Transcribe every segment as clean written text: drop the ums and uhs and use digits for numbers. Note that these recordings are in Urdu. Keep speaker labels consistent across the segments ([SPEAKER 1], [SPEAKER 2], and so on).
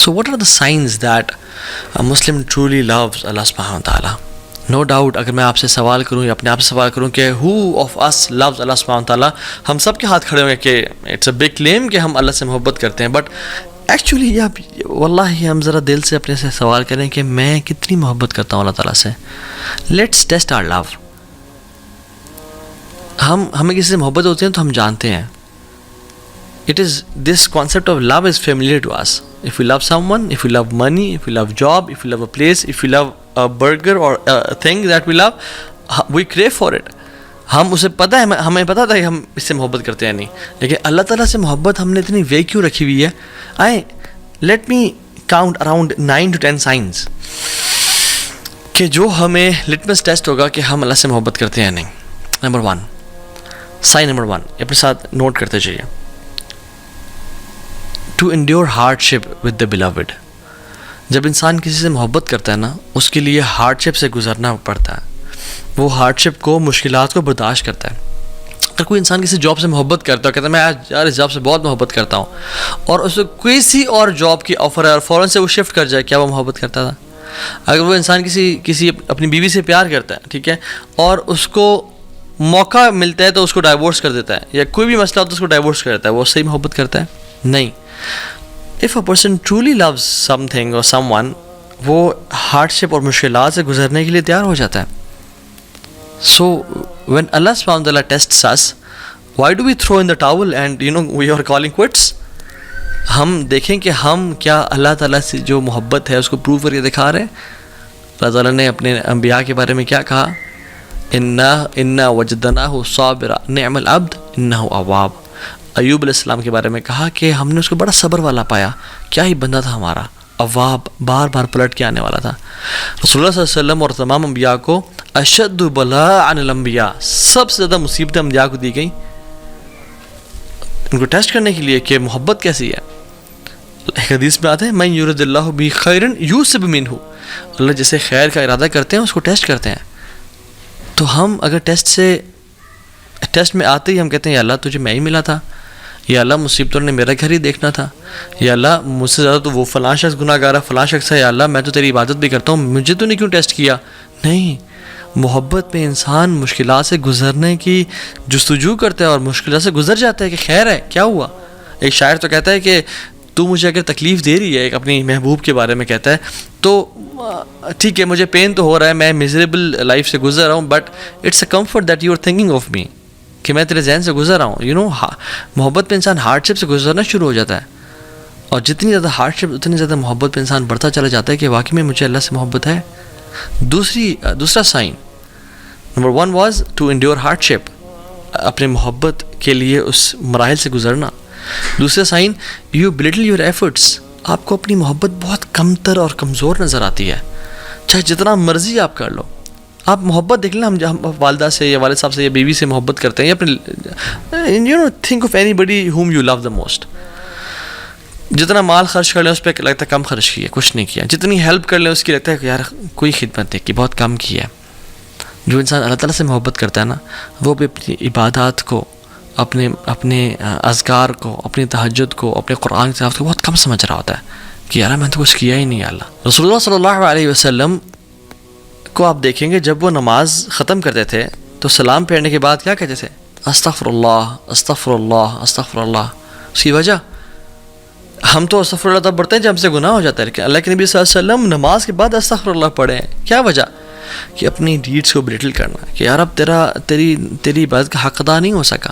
[SPEAKER 1] So what are the signs that a Muslim truly loves Allah subhanahu wa ta'ala? No doubt اگر میں آپ سے سوال کروں یا اپنے آپ سے سوال کروں کہ who of us loves Allah subhanahu wa ta'ala, ہم سب کے ہاتھ کھڑے ہوں گے کہ it's a big claim کہ ہم اللہ سے محبت کرتے ہیں. بٹ ایکچولی واللہ ہم ذرا دل سے اپنے سے سوال کریں کہ میں کتنی محبت کرتا ہوں اللہ تعالیٰ سے. لیٹس ٹیسٹ آور لو. ہمیں کسی سے محبت ہوتی ہے تو ہم جانتے ہیں. It is this concept of love is familiar to us. If we love someone, if we love money, if we love job, if we love a place, if we love a burger or a thing that we love, we crave for it. ہم اسے پتہ ہے, ہمیں پتہ تھا کہ ہم اس سے محبت کرتے ہیں نہیں. لیکن اللہ تعالیٰ سے محبت ہم نے اتنی وے کیوں رکھی ہوئی ہے؟ Let me count around 9 to 10 science کہ جو ہمیں لٹمس ٹیسٹ ہوگا کہ ہم اللہ سے محبت کرتے ہیں نہیں. نمبر 1, سائن نمبر 1 اپنے ساتھ نوٹ کرتے چاہیے. To endure hardship with the beloved. جب انسان کسی سے محبت کرتا ہے نا, اس کے لیے ہارڈ شپ سے گزرنا پڑتا ہے. وہ ہارڈ شپ کو, مشکلات کو برداشت کرتا ہے. اگر کوئی انسان کسی جاب سے محبت کرتا ہے, کہتا ہے میں یار اس جاب سے بہت محبت کرتا ہوں, اور اس کو کسی اور جاب کی آفر ہے اور فوراً سے وہ شفٹ کر جائے, کیا وہ محبت کرتا تھا؟ اگر وہ انسان کسی اپنی بیوی سے پیار کرتا ہے, ٹھیک ہے, اور اس کو موقع ملتا ہے تو اس کو ڈائیورس کر دیتا ہے, یا کوئی بھی مسئلہ ہوتا ہے اس کو ڈائیورس کر دیتا ہے, وہ صحیح محبت کرتا ہے؟ نہیں. If a person truly loves something or someone, وہ ہارڈ شپ اور مشکلات سے گزرنے کے لیے تیار ہو جاتا ہے. So when Allah subhanahu wa ta'ala tests us, why do we throw in the towel and we are calling quits? ہم دیکھیں کہ ہم کیا اللہ تعالیٰ سے جو محبت ہے اس کو پروو کر کے دکھا رہے ہیں. اللہ تعالیٰ نے اپنے انبیاء کے بارے میں کیا کہا؟ اِنَّا وَجَدْنَاهُ صَابِرًا نِعْمَ الْعَبْدُ إِنَّهُ أَوَّابٌ. ایوب علیہ السلام کے بارے میں کہا کہ ہم نے اس کو بڑا صبر والا پایا, کیا ہی بندہ تھا ہمارا, اواب, بار بار پلٹ کے آنے والا تھا. رسول اللہ صلی اللہ علیہ وسلم اور تمام انبیاء کو اشد بلاء عن الانبیاء, سب سے زیادہ مصیبتیں انبیاء کو دی گئیں ان کو ٹیسٹ کرنے کے لیے کہ محبت کیسی ہے. ایک حدیث میں آتا ہے من یرد اللہ بہ خیرا یوسب منہ, اللہ جسے خیر کا ارادہ کرتے ہیں اس کو ٹیسٹ کرتے ہیں. تو ہم اگر ٹیسٹ میں آتے ہی ہم کہتے ہیں یا اللہ تجھے میں ہی ملا تھا, یا اللہ مصیبتوں نے میرا گھر ہی دیکھنا تھا, یا اللہ مجھ سے زیادہ تو وہ فلاں شخص گناہ گار ہے, فلاں شخص ہے, یا اللہ میں تو تیری عبادت بھی کرتا ہوں, مجھے تو نہیں کیوں ٹیسٹ کیا؟ نہیں, محبت میں انسان مشکلات سے گزرنے کی جستجو کرتا ہے اور مشکلات سے گزر جاتا ہے کہ خیر ہے, کیا ہوا. ایک شاعر تو کہتا ہے کہ تو مجھے اگر تکلیف دے رہی ہے, ایک اپنی محبوب کے بارے میں کہتا ہے, تو ٹھیک ہے مجھے پین تو ہو رہا ہے, میں میزریبل لائف سے گزر رہا ہوں, but it's a comfort that you are thinking of me, کہ میں تیرے ذہن سے گزر رہا ہوں. محبت پہ انسان ہارڈ شپ سے گزرنا شروع ہو جاتا ہے, اور جتنی زیادہ ہارڈ شپ اتنی زیادہ محبت پہ انسان بڑھتا چلا جاتا ہے کہ واقعی میں مجھے اللہ سے محبت ہے. دوسرا sign number 1 was to endure hardship, اپنے محبت کے لیے اس مراحل سے گزرنا. دوسرا sign, you belittle your efforts, آپ کو اپنی محبت بہت کمتر اور کمزور نظر آتی ہے, چاہے جتنا مرضی آپ کر لو. آپ محبت دیکھ لیں, ہم والدہ سے یا والد صاحب سے یا بیوی سے محبت کرتے ہیں, یا اپنے think of anybody whom you love the most. جتنا مال خرچ کر لیں اس پہ لگتا ہے کم خرچ کیا, کچھ نہیں کیا. جتنی ہیلپ کر لیں اس کی لگتا ہے کہ یار کوئی خدمت نہیں کی, بہت کم کی ہے. جو انسان اللہ تعالیٰ سے محبت کرتا ہے نا, وہ بھی اپنی عبادات کو, اپنے اذکار کو, اپنی تہجد کو, اپنے قرآن کی تلاوت کو بہت کم سمجھ رہا ہوتا ہے کہ یار میں نے تو کچھ کیا ہی نہیں. اللہ رسول اللہ صلی اللہ علیہ وسلم کو آپ دیکھیں گے جب وہ نماز ختم کرتے تھے تو سلام پھیرنے کے بعد کیا کہتے تھے؟ استغفر اللہ استغفر اللہ استغفر اللہ. اس کی وجہ, ہم تو استغفر اللہ تب پڑھتے ہیں جب ہم سے گناہ ہو جاتا ہے, لیکن اللہ کے نبی صلی اللہ علیہ وسلم نماز کے بعد استغفر اللہ پڑھے ہیں. کیا وجہ؟ کہ اپنی ڈیڈس کو بلٹل کرنا, کہ یار اب تیری عبادت کا حق ادا نہیں ہو سکا,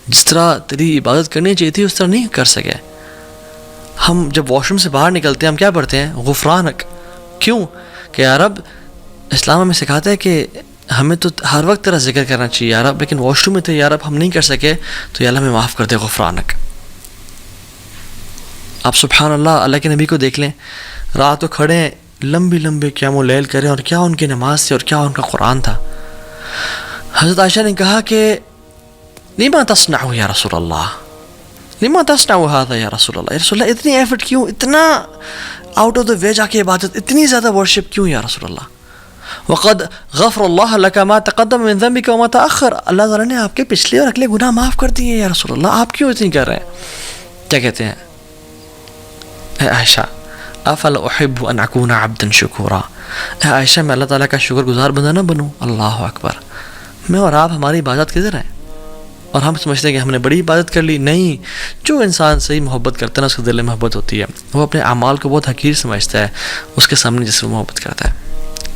[SPEAKER 1] جس طرح تیری عبادت کرنی چاہیے تھی اس طرح نہیں کر سکے. ہم جب واش روم سے باہر نکلتے ہیں ہم کیا پڑھتے ہیں؟ غفرانک. کیوں؟ کہ یار اب اسلام ہمیں سکھاتا ہے کہ ہمیں تو ہر وقت تیرا ذکر کرنا چاہیے یار اب, لیکن واش روم میں تھے یار اب ہم نہیں کر سکے تو یا اللہ ہمیں معاف کر دے, غفرانک. آپ سبحان اللہ, اللہ کے نبی کو دیکھ لیں, رات کو کھڑے ہیں, لمبے قیام و لیل کریں, اور کیا ان کی نماز تھی اور کیا ان کا قرآن تھا. حضرت عائشہ نے کہا کہ لما تصنع یا رسول اللہ, لما تصنع هذا یا رسول اللہ, یا رسول اللہ اتنی ایفرٹ کیوں, اتنا آؤٹ آف دا وے جا کے عبادت, اتنی زیادہ ورشپ کیوں یا رسول اللہ؟ وقد غفر اللہ لک ما تقدم من ذنبک وما تأخر, اللہ تعالیٰ نے آپ کے پچھلے اور اگلے گناہ معاف کر دیے یا رسول اللہ, آپ کیوں اتنی کر رہے ہیں؟ کیا کہتے ہیں؟ اے عائشہ افلا احب ان اکون عبدا شکورا، اے عائشہ میں اللہ تعالیٰ کا شکر گزار بندہ نہ بنوں؟ اللہ اکبر. میں اور آپ ہماری عبادت کدھر ہے؟ اور ہم سمجھتے ہیں کہ ہم نے بڑی عبادت کر لی. نہیں، جو انسان صحیح محبت کرتا ہے نا، اس کے دل میں محبت ہوتی ہے، وہ اپنے اعمال کو بہت حقیر سمجھتا ہے اس کے سامنے جس سے وہ محبت کرتا ہے.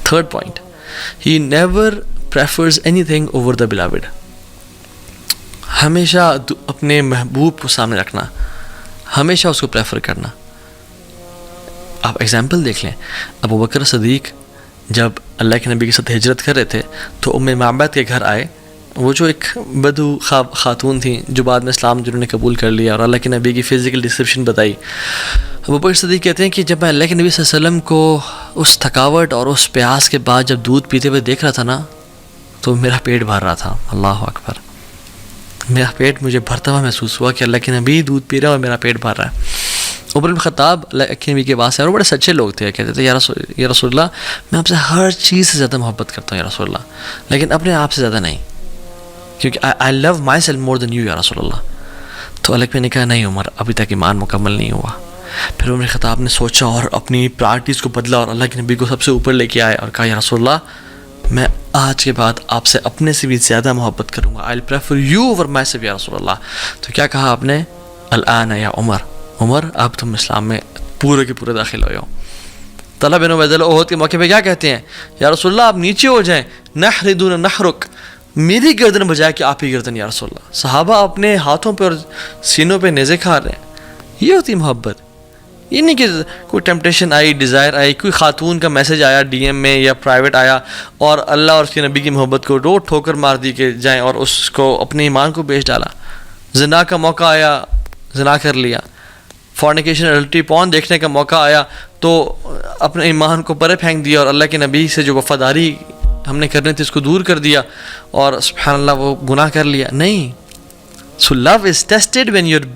[SPEAKER 1] Third point, he never prefers any thing over the beloved. ہمیشہ اپنے محبوب کو سامنے رکھنا، ہمیشہ اس کو پریفر کرنا. آپ ایگزامپل دیکھ لیں، ابو بکر صدیق جب اللہ کے نبی کے ساتھ ہجرت کر رہے تھے تو ام معبد کے گھر آئے. وہ جو ایک بدو خاتون تھیں جو بعد میں اسلام جنہوں نے قبول کر لیا اور اللہ کے نبی کی فزیکل ڈسکرپشن بتائی. ابو بکر صدیق کہتے ہیں کہ جب میں اللہ کے نبی صلی اللہ علیہ وسلم کو اس تھکاوٹ اور اس پیاس کے بعد جب دودھ پیتے ہوئے دیکھ رہا تھا نا، تو میرا پیٹ بھر رہا تھا. اللہ اکبر. میرا پیٹ مجھے بھرتا ہوا محسوس ہوا کہ اللہ کے نبی دودھ پی رہا ہے اور میرا پیٹ بھر رہا ہے. عمر بن خطاب اللہ کے نبی کے پاس ہے اور بڑے سچے لوگ تھے، کہتے تھے یا رسول اللہ میں آپ سے ہر چیز سے زیادہ محبت کرتا ہوں یا رسول اللہ، لیکن اپنے آپ سے زیادہ نہیں، کیونکہ آئی لو my self more then you یا رسول اللہ. تو اللہ نے کہا نہیں عمر، ابھی تک ایمان مکمل نہیں ہوا. پھر عمر خطاب نے سوچا اور اپنی پرائرٹیز کو بدلا اور اللہ کے نبی کو سب سے اوپر لے کے آئے اور کہا یا رسول اللہ میں آج کے بعد آپ سے اپنے سے بھی زیادہ محبت کروں گا. I prefer you over myself یا رسول اللہ. تو کیا کہا آپ نے؟ الآن یا عمر اب تم اسلام میں پورے کے پورے داخل ہوئے ہو. طلحہ بن عبید اللہ احد کے موقع پہ کیا کہتے ہیں؟ یا رسول اللہ آپ نیچے ہو جائیں، نحر دون نحرک، میری گردن بجائے کہ آپ ہی گردن یا رسول اللہ. صحابہ اپنے ہاتھوں پہ اور سینوں پہ نیزے کھا رہے ہیں. یہ ہوتی محبت. یہ نہیں کہ کوئی ٹیمپٹیشن آئی، ڈیزائر آئی، کوئی خاتون کا میسج آیا ڈی ایم میں یا پرائیویٹ آیا اور اللہ اور اس کے نبی کی محبت کو روٹ ٹھوکر مار دی کہ جائیں اور اس کو اپنے ایمان کو بیچ ڈالا. زنا کا موقع آیا، زنا کر لیا. فورنیکیشن اڈلٹری پون دیکھنے کا موقع آیا تو اپنے ایمان کو پرے پھینک دیا اور اللہ کے نبی سے جو وفاداری ہم نے کرنی تھی اس کو دور کر دیا اور سبحان اللہ وہ گناہ کر لیا. نہیں. So love is tested when you are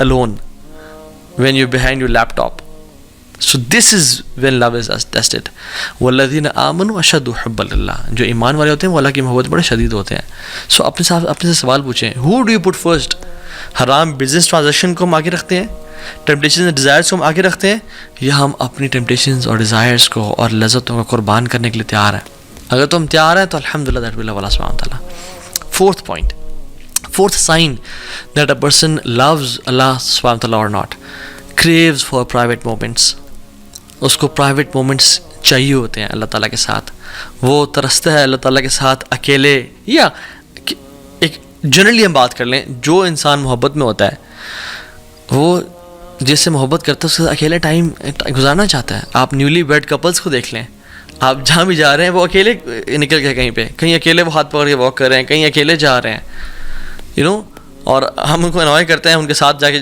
[SPEAKER 1] alone, when you're behind your laptop. So this is when love is tested. والذین آمنوا اشد حبا للہ، جو ایمان والے ہوتے ہیں وہ اللہ کی محبت بڑے شدید ہوتے ہیں. سو اپنے سے سوال پوچھیں، who do you put first؟ حرام بزنس ٹرانزیکشن کو ہم آگے رکھتے ہیں، ٹیمپٹیشنز اینڈ ڈیزائرز کو ہم آگے رکھتے ہیں، یا ہم اپنی ٹیمپٹیشنز اور ڈیزائرز کو اور لذتوں کو قربان کرنے کے لیے تیار ہیں؟ اگر تم تیار ہیں تو الحمدللہ دیٹ ول اللہ سبحانہ وتعالیٰ. Fourth point, fourth sign that a person loves Allah subhanahu wa ta'ala or not, craves for private moments. اس کو private moments چاہیے ہوتے ہیں اللہ تعالیٰ کے ساتھ. وہ ترستا ہے اللہ تعالیٰ کے ساتھ اکیلے، یا ایک جنرلی ہم بات کر لیں، جو انسان محبت میں ہوتا ہے وہ جس سے محبت کرتا ہے اس کے ساتھ اکیلے ٹائم گزارنا چاہتا ہے. آپ نیولی ویڈ کپلس کو دیکھ لیں، آپ جہاں بھی جا رہے ہیں وہ اکیلے نکل گئے، کہیں پہ کہیں اکیلے وہ ہاتھ پکڑ کے واک کر رہے ہیں، کہیں اکیلے جا رہے ہیں اور ہم ان کو انوائے کرتے ہیں ان کے ساتھ جا کے،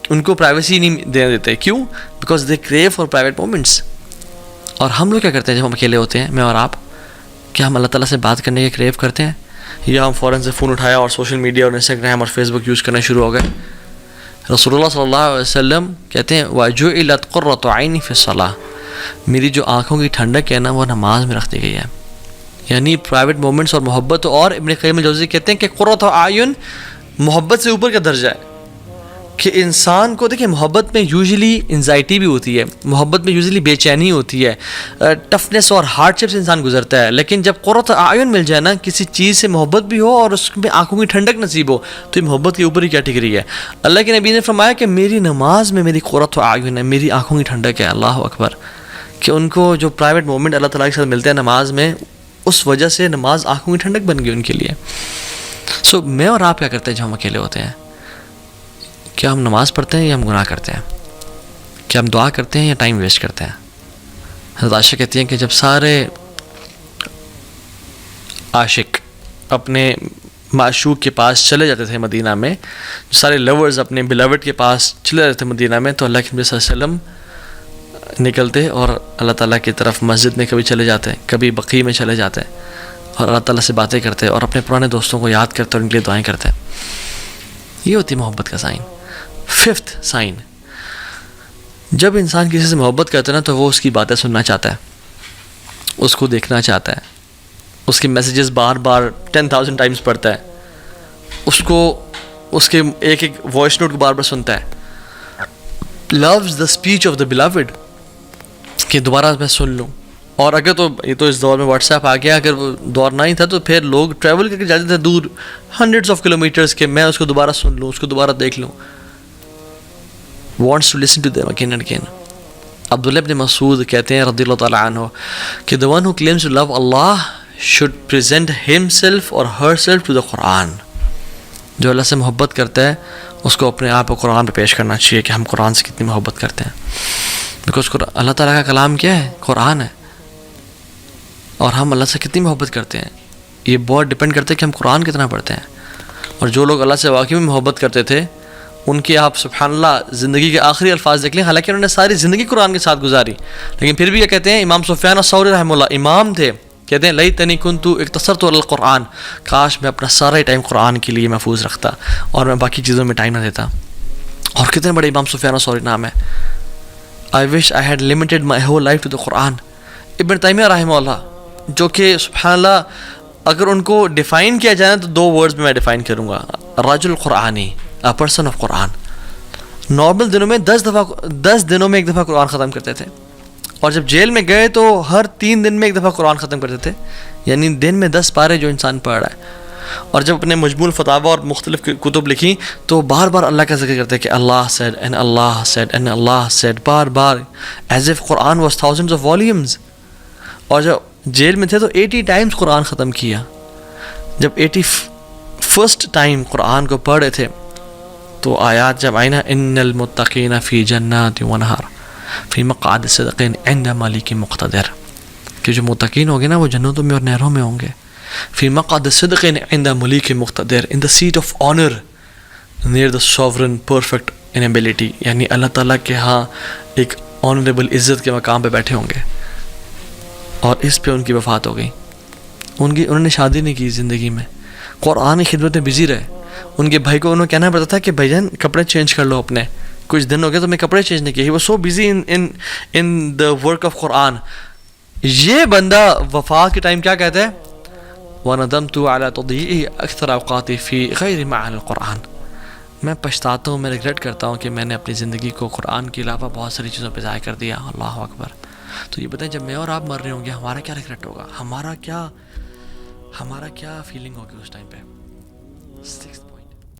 [SPEAKER 1] ان کو پرائیویسی نہیں دینے دیتے. کیوں؟ Because they crew for private moments. اور ہم لوگ کیا کرتے ہیں جب ہم اکیلے ہوتے ہیں، میں اور آپ، کیا ہم اللہ تعالیٰ سے بات کرنے کے کریو کرتے ہیں، یا ہم فوراً سے فون اٹھایا اور سوشل میڈیا اور انسٹاگرام اور فیس بک یوز کرنا شروع ہو گئے؟ رسول اللہ صلی اللہ علیہ وسلم کہتے ہیں وَجُعِلَتْ قُرَّةُ عَيْنِي فِي الصَّلَاةِ، میری جو آنکھوں کی ٹھنڈک ہے نا وہ نماز میں رکھ دی گئی ہے. یعنی پرائیویٹ مومنٹس اور محبت. اور ابن قیم الجوزی کہتے ہیں کہ قرۃ اعین محبت سے اوپر کا درجہ ہے، کہ انسان کو دیکھیں محبت میں یوزلی انزائٹی بھی ہوتی ہے، محبت میں یوزلی بے چینی ہوتی ہے، ٹفنس اور ہارڈ شپ سے انسان گزرتا ہے. لیکن جب قرۃ اعین مل جائے نا، کسی چیز سے محبت بھی ہو اور اس میں آنکھوں کی ٹھنڈک نصیب ہو، تو یہ محبت کے اوپر ہی کیٹیگری ہے. اللہ کے نبی نے فرمایا کہ میری نماز میں میری قرۃ اعین ہے، میری آنکھوں کی ٹھنڈک ہے. اللہ اکبر. کہ ان کو جو پرائیویٹ مومنٹ اللہ تعالیٰ کے ساتھ ملتے ہیں نماز میں، اس وجہ سے نماز آنکھوں کی ٹھنڈک بن گئی ان کے لیے. سو میں اور آپ کیا کرتے ہیں جب ہم اکیلے ہوتے ہیں؟ کیا ہم نماز پڑھتے ہیں یا ہم گناہ کرتے ہیں؟ کیا ہم دعا کرتے ہیں یا ٹائم ویسٹ کرتے ہیں؟ حضرت عائشہ کہتی ہیں کہ جب سارے عاشق اپنے معشوق کے پاس چلے جاتے تھے مدینہ میں، سارے لورز اپنے بلاوڈ کے پاس چلے جاتے تھے مدینہ میں، تو اللہ کے نبی صلی اللہ علیہ وسلم نکلتے اور اللہ تعالیٰ کی طرف مسجد میں کبھی چلے جاتے، کبھی بقیع میں چلے جاتے اور اللہ تعالیٰ سے باتیں کرتے اور اپنے پرانے دوستوں کو یاد کرتے اور ان کے لیے دعائیں کرتے. یہ ہوتی محبت کا سائن. ففتھ سائن، جب انسان کسی سے محبت کرتا ہے نا تو وہ اس کی باتیں سننا چاہتا ہے، اس کو دیکھنا چاہتا ہے، اس کے میسیجز بار بار 10,000 ٹائمز پڑھتا ہے، اس کے ایک ایک وائس نوٹ کو بار بار سنتا ہے. loves the speech of the beloved. کہ دوبارہ میں سن لوں. اور اگر تو یہ تو اس دور میں واٹس ایپ آ گیا, اگر وہ دور نہیں تھا تو پھر لوگ ٹریول کر کے جاتے تھے دور ہنڈریڈس آف کلو میٹرس کہ میں اس کو دوبارہ سن لوں, اس کو دوبارہ دیکھ لوں. Wants to listen to them again and again. Abdullah ibn Masud کہتے ہیں رضی اللہ تعالیٰ عنہ کہ the one who claims to love Allah should present himself or herself to the Quran. جو اللہ سے محبت کرتا ہے اس کو اپنے آپ کو قرآن پہ پیش کرنا چاہیے کہ ہم قرآن سے کتنی محبت کرتے ہیں. بیکاز اللہ تعالیٰ کا کلام کیا ہے؟ قرآن ہے. اور ہم اللہ سے کتنی محبت کرتے ہیں یہ بہت ڈپینڈ کرتا ہے کہ ہم قرآن کتنا پڑھتے ہیں. اور جو لوگ اللہ سے واقعی میں محبت کرتے تھے ان کی آپ سبحان اللہ زندگی کے آخری الفاظ دیکھ لیں, حالانکہ انہوں نے ساری زندگی قرآن کے ساتھ گزاری, لیکن پھر بھی یہ کہتے ہیں, امام سفیان الثوری رحمہ اللہ امام تھے, کہتے ہیں لیتنی کنت اقتصرت علی القرآن, کاش میں اپنا سارا ٹائم قرآن کے لیے محفوظ رکھتا اور میں باقی چیزوں میں ٹائم نہ دیتا. اور کتنے بڑے امام سفیان الثوری نام ہے. I wish I had limited my whole life to the Quran. ابن تیمیہ رحمہ اللہ جو کہ سبحان اللہ اگر ان کو ڈیفائن کیا جائے تو 2 ورڈز میں ڈیفائن کروں گا, رجل قرآنی, a person of Quran. Normal دنوں میں 10 دنوں میں ایک دفعہ قرآن ختم کرتے تھے, اور جب جیل میں گئے تو ہر 3 دن میں ایک دفعہ قرآن ختم کرتے تھے, یعنی دن میں 10 پارے جو انسان پڑھ رہا ہے. اور جب اپنے مجموع الفتاوی اور مختلف کتب لکھی تو بار بار اللہ کا ذکر کرتے کہ اللہ said and Allah said and Allah said, bar bar as if Quran was thousands of volumes. اور جب جیل میں تھے تو 80 ٹائمز قرآن ختم کیا. جب 81st ٹائم قرآن کو پڑھ رہے تھے تو آیات جب آئی نا, ان المتقین فی جنات ونہر فی مقعد صدق عند ملک مقتدر, کہ جو متقین ہوں گے نا وہ جنتوں میں اور نہروں میں ہوں گے. فی مقعد صدق عند ملک مقتدر, in the seat of honor near the sovereign perfect in ability, یعنی اللہ تعالیٰ کے ہاں ایک آنریبل عزت کے مقام پہ بیٹھے ہوں گے. اور اس پہ ان کی وفات ہو گئی. انہوں نے شادی نہیں کی زندگی میں, قرآن کی خدمت میں بزی رہے. ان کے بھائی کو انہوں کہنا پڑتا تھا کہ بھائی جان کپڑے چینج کر لو اپنے, کچھ دن ہو گئے تو میں کپڑے چینج نہیں کیے. He was so busy in the work of قرآن. یہ بندہ وفات کے ٹائم کیا کہتا ہے, وَنَدَمْتُ عَلَى تَضْيِيعِهِ أَكْثَرَ أَوْقَاتِي فِي غَيْرِ مَعَانِ الْقُرْآنِ. میں پچھتاتا ہوں, میں ریگریٹ کرتا ہوں کہ میں نے اپنی زندگی کو قرآن کے علاوہ بہت ساری چیزوں پہ ضائع کر دیا. اللہ اکبر. تو یہ بتائیں جب میں اور آپ مر رہے ہوں گے ہمارا کیا ریگریٹ ہوگا, ہمارا کیا فیلنگ ہوگی اس ٹائم پہ.